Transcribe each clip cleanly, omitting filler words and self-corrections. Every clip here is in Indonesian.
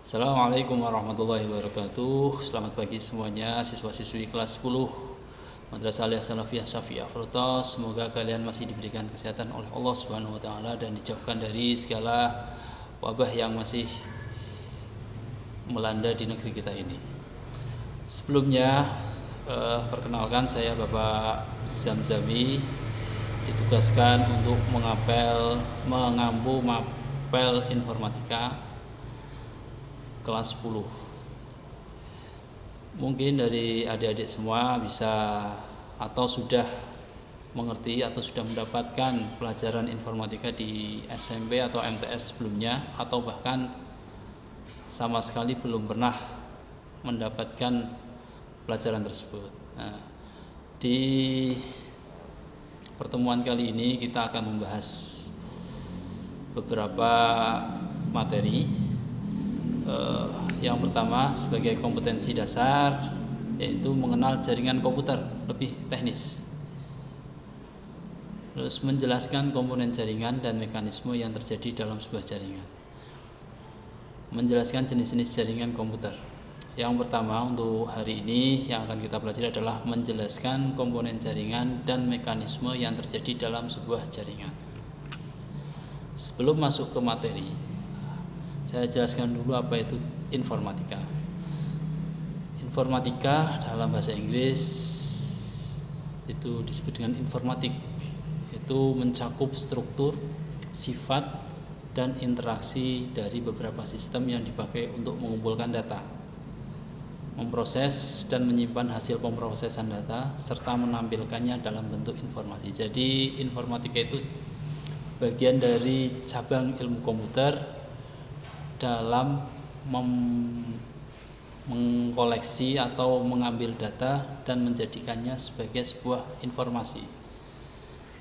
Assalamualaikum warahmatullahi wabarakatuh. Selamat pagi semuanya, siswa-siswi kelas 10 Madrasah Aliyah Salafiyah Syafi'iyah Frutos. Semoga kalian masih diberikan kesehatan oleh Allah Subhanahu wa taala dan dijauhkan dari segala wabah yang masih melanda di negeri kita ini. Sebelumnya perkenalkan, saya Bapak Zamzami, ditugaskan untuk mengampu mapel informatika kelas 10. Mungkin dari adik-adik semua bisa atau sudah mengerti atau sudah mendapatkan pelajaran informatika di SMP atau MTS sebelumnya, atau bahkan sama sekali belum pernah mendapatkan pelajaran tersebut. Nah, di pertemuan kali ini kita akan membahas beberapa materi. Yang pertama sebagai kompetensi dasar, yaitu mengenal jaringan komputer, lebih teknis. Terus menjelaskan komponen jaringan dan mekanisme yang terjadi dalam sebuah jaringan. Menjelaskan jenis-jenis jaringan komputer. Yang pertama untuk hari ini yang akan kita pelajari adalah menjelaskan komponen jaringan dan mekanisme yang terjadi dalam sebuah jaringan. Sebelum masuk ke materi, saya jelaskan dulu apa itu informatika. Informatika dalam bahasa Inggris itu disebut dengan informatik. Itu mencakup struktur, sifat, dan interaksi dari beberapa sistem yang dipakai untuk mengumpulkan data, memproses dan menyimpan hasil pemrosesan data, serta menampilkannya dalam bentuk informasi. Jadi informatika itu bagian dari cabang ilmu komputer dalam mengkoleksi atau mengambil data dan menjadikannya sebagai sebuah informasi.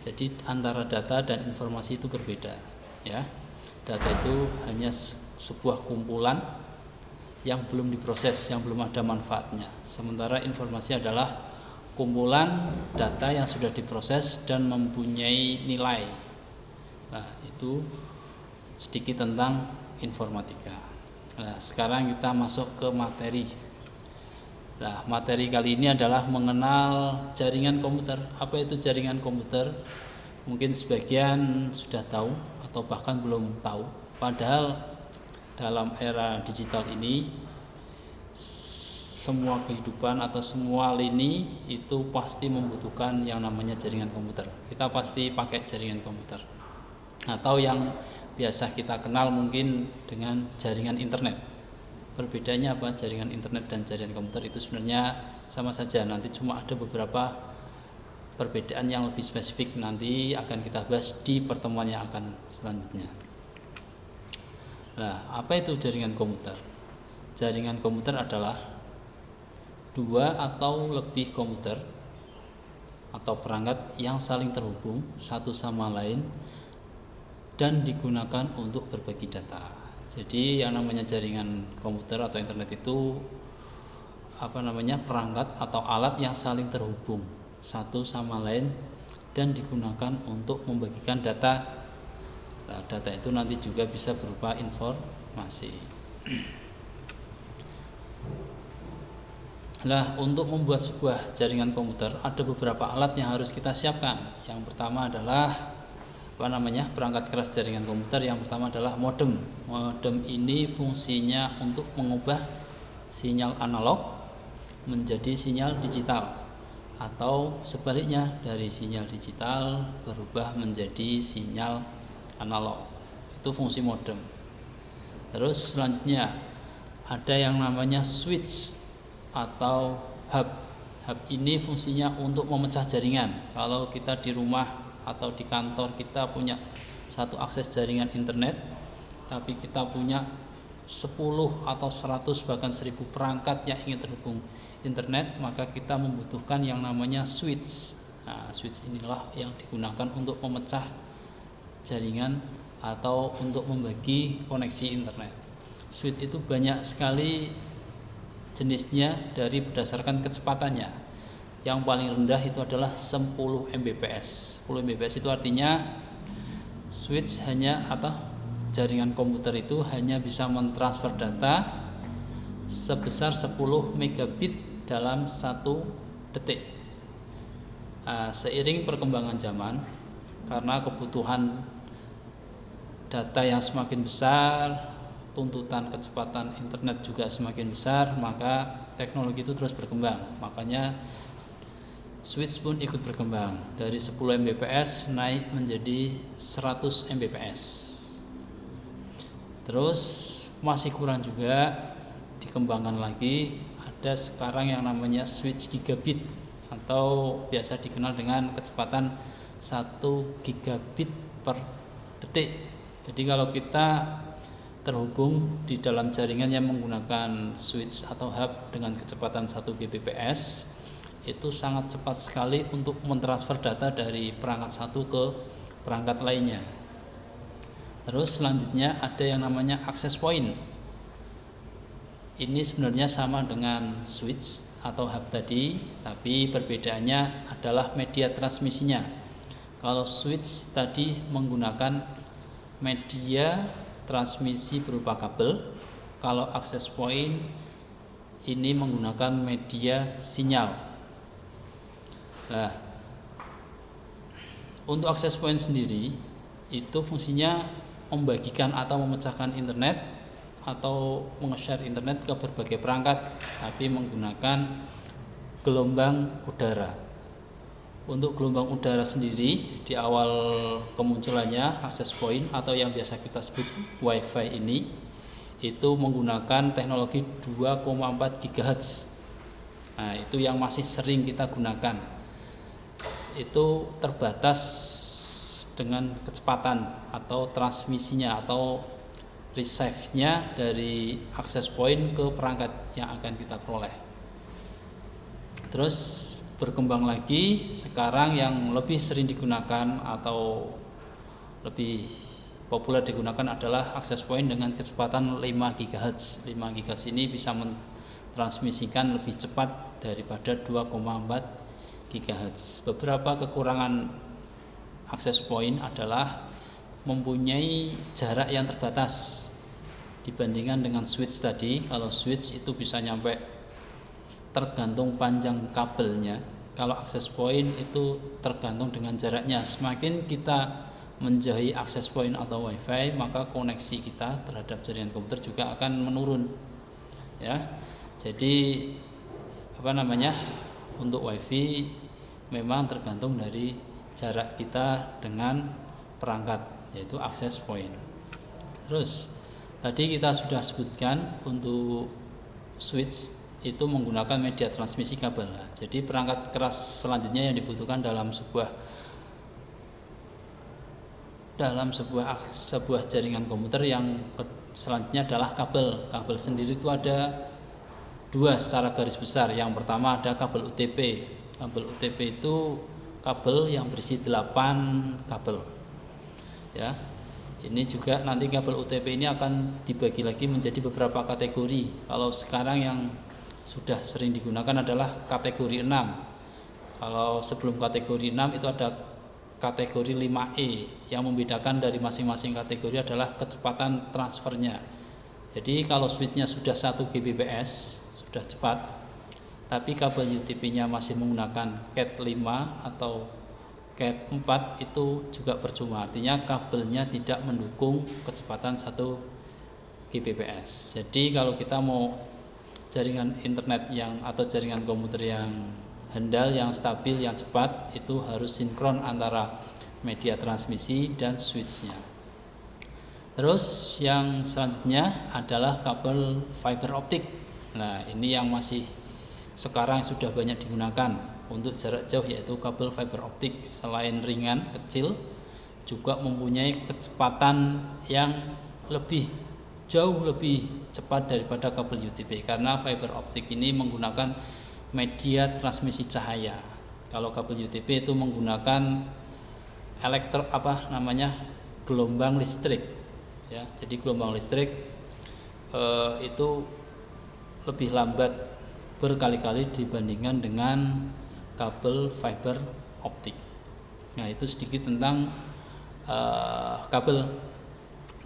Jadi antara data dan informasi itu berbeda, ya. Data itu hanya sebuah kumpulan yang belum diproses, yang belum ada manfaatnya. Sementara informasi adalah kumpulan data yang sudah diproses dan mempunyai nilai. Nah, itu sedikit tentang informatika. Nah, sekarang kita masuk ke materi. Nah, materi kali ini adalah mengenal jaringan komputer. Apa itu jaringan komputer? Mungkin sebagian sudah tahu atau bahkan belum tahu. Padahal dalam era digital ini semua kehidupan atau semua lini itu pasti membutuhkan yang namanya jaringan komputer. Kita pasti pakai jaringan komputer. Atau yang biasa kita kenal mungkin dengan jaringan internet. Perbedaannya apa? Jaringan internet dan jaringan komputer itu sebenarnya sama saja. Nanti cuma ada beberapa perbedaan yang lebih spesifik, nanti akan kita bahas di pertemuan yang akan selanjutnya. Nah, apa itu jaringan komputer? Jaringan komputer adalah dua atau lebih komputer atau perangkat yang saling terhubung satu sama lain dan digunakan untuk berbagi data. Jadi yang namanya jaringan komputer atau internet itu perangkat atau alat yang saling terhubung satu sama lain dan digunakan untuk membagikan data. Nah, data itu nanti juga bisa berupa informasi. Nah, untuk membuat sebuah jaringan komputer ada beberapa alat yang harus kita siapkan. Yang pertama adalah perangkat keras jaringan komputer. Yang pertama adalah modem. Modem ini fungsinya untuk mengubah sinyal analog menjadi sinyal digital, atau sebaliknya dari sinyal digital berubah menjadi sinyal analog. Itu fungsi modem. Terus selanjutnya ada yang namanya switch atau hub. Hub ini fungsinya untuk memecah jaringan. Kalau kita di rumah atau di kantor kita punya satu akses jaringan internet, tapi kita punya 10 atau 100 bahkan 1000 perangkat yang ingin terhubung internet, maka kita membutuhkan yang namanya switch. Nah, switch inilah yang digunakan untuk memecah jaringan atau untuk membagi koneksi internet. Switch itu banyak sekali jenisnya dari berdasarkan kecepatannya. Yang paling rendah itu adalah 10 Mbps. 10 Mbps itu artinya switch hanya jaringan komputer itu hanya bisa mentransfer data sebesar 10 megabit dalam 1 detik. Seiring perkembangan zaman, karena kebutuhan data yang semakin besar, tuntutan kecepatan internet juga semakin besar, maka teknologi itu terus berkembang. Makanya switch pun ikut berkembang, dari 10 Mbps naik menjadi 100 Mbps. Terus masih kurang juga, dikembangkan lagi, ada sekarang yang namanya switch gigabit atau biasa dikenal dengan kecepatan 1 gigabit per detik. Jadi kalau kita terhubung di dalam jaringan yang menggunakan switch atau hub dengan kecepatan 1 Gbps, itu sangat cepat sekali untuk mentransfer data dari perangkat satu ke perangkat lainnya. Terus selanjutnya ada yang namanya access point. Ini sebenarnya sama dengan switch atau hub tadi, tapi perbedaannya adalah media transmisinya. Kalau switch tadi menggunakan media transmisi berupa kabel, kalau access point ini menggunakan media sinyal. Nah, untuk access point sendiri itu fungsinya membagikan atau memecahkan internet atau meng-share internet ke berbagai perangkat, tapi menggunakan gelombang udara. Untuk gelombang udara sendiri, di awal kemunculannya access point atau yang biasa kita sebut WiFi ini, itu menggunakan teknologi 2,4 GHz. Nah, itu yang masih sering kita gunakan. Itu terbatas dengan kecepatan atau transmisinya atau receive-nya dari access point ke perangkat yang akan kita peroleh. Terus berkembang lagi, sekarang yang lebih sering digunakan atau lebih populer digunakan adalah access point dengan kecepatan 5 GHz. 5 GHz ini bisa mentransmisikan lebih cepat daripada 2,4 GHz. Beberapa kekurangan access point adalah mempunyai jarak yang terbatas dibandingkan dengan switch tadi. Kalau switch itu bisa nyampe, tergantung panjang kabelnya. Kalau access point itu tergantung dengan jaraknya. Semakin kita menjauhi access point atau WiFi, maka koneksi kita terhadap jaringan komputer juga akan menurun. Ya, jadi untuk WiFi memang tergantung dari jarak kita dengan perangkat, yaitu access point. Terus tadi kita sudah sebutkan untuk switch itu menggunakan media transmisi kabel. Jadi perangkat keras selanjutnya yang dibutuhkan dalam sebuah jaringan komputer yang selanjutnya adalah kabel. Kabel sendiri itu ada dua secara garis besar. Yang pertama ada kabel UTP. Kabel UTP itu kabel yang berisi 8 kabel. Ya. Ini juga nanti kabel UTP ini akan dibagi lagi menjadi beberapa kategori. Kalau sekarang yang sudah sering digunakan adalah kategori 6. Kalau sebelum kategori 6 itu ada kategori 5E. Yang membedakan dari masing-masing kategori adalah kecepatan transfernya. Jadi kalau switchnya sudah 1 Gbps, sudah cepat, tapi kabel UTP-nya masih menggunakan Cat 5 atau Cat 4, itu juga percuma. Artinya kabelnya tidak mendukung kecepatan 1 Gbps. Jadi kalau kita mau jaringan internet atau jaringan komputer yang handal, yang stabil, yang cepat, itu harus sinkron antara media transmisi dan switchnya. Terus yang selanjutnya adalah kabel fiber optik. Nah, ini yang masih sekarang sudah banyak digunakan untuk jarak jauh, yaitu kabel fiber optik. Selain ringan, kecil, juga mempunyai kecepatan yang jauh lebih cepat daripada kabel UTP, karena fiber optik ini menggunakan media transmisi cahaya. Kalau kabel UTP itu menggunakan gelombang listrik. Ya, jadi gelombang listrik itu lebih lambat berkali-kali dibandingkan dengan kabel fiber optik. Nah, itu sedikit tentang kabel.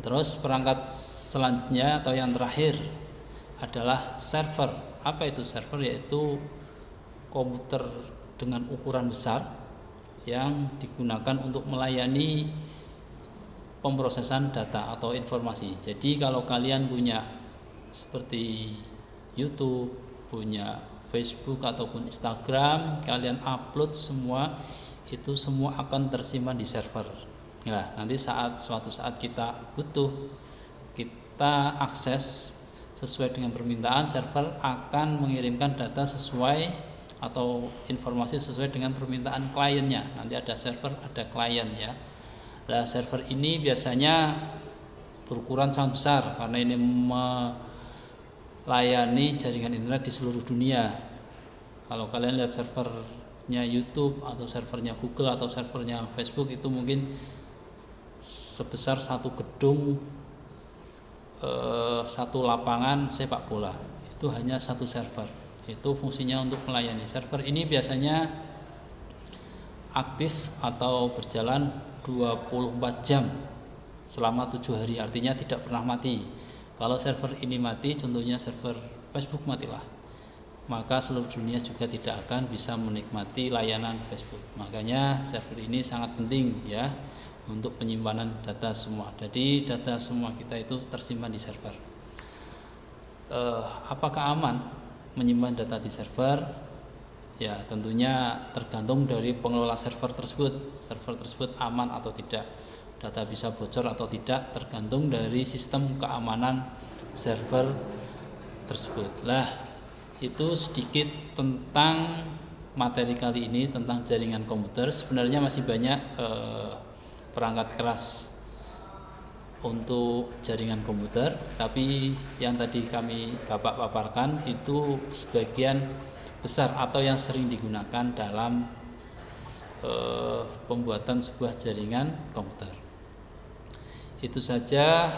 Terus perangkat selanjutnya atau yang terakhir adalah server. Apa itu server? Yaitu komputer dengan ukuran besar yang digunakan untuk melayani pemrosesan data atau informasi. Jadi kalau kalian punya seperti YouTube, punya Facebook ataupun Instagram, kalian upload semua, itu semua akan tersimpan di server. Nah, nanti suatu saat kita butuh, kita akses sesuai dengan permintaan, server akan mengirimkan data sesuai atau informasi sesuai dengan permintaan kliennya. Nanti ada server, ada klien ya. Nah, server ini biasanya berukuran sangat besar karena ini melayani jaringan internet di seluruh dunia. Kalau kalian lihat servernya YouTube atau servernya Google atau servernya Facebook, itu mungkin sebesar satu gedung, satu lapangan sepak bola. Itu hanya satu server. Itu fungsinya untuk melayani. Server ini biasanya aktif atau berjalan 24 jam selama 7 hari, artinya tidak pernah mati. Kalau server ini mati, contohnya server Facebook matilah, maka seluruh dunia juga tidak akan bisa menikmati layanan Facebook. Makanya server ini sangat penting ya untuk penyimpanan data semua. Jadi data semua kita itu tersimpan di server. Apakah aman menyimpan data di server? Ya, tentunya tergantung dari pengelola server tersebut. Server tersebut aman atau tidak, data bisa bocor atau tidak, tergantung dari sistem keamanan server tersebut. Lah, itu sedikit tentang materi kali ini tentang jaringan komputer. Sebenarnya masih banyak perangkat keras untuk jaringan komputer, tapi yang tadi Bapak paparkan itu sebagian besar atau yang sering digunakan dalam pembuatan sebuah jaringan komputer. Itu saja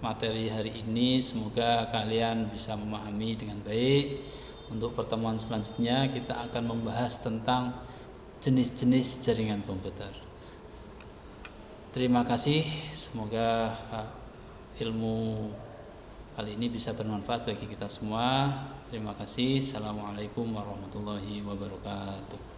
materi hari ini, semoga kalian bisa memahami dengan baik. Untuk pertemuan selanjutnya kita akan membahas tentang jenis-jenis jaringan komputer. Terima kasih, semoga ilmu kali ini bisa bermanfaat bagi kita semua. Terima kasih. Assalamualaikum warahmatullahi wabarakatuh.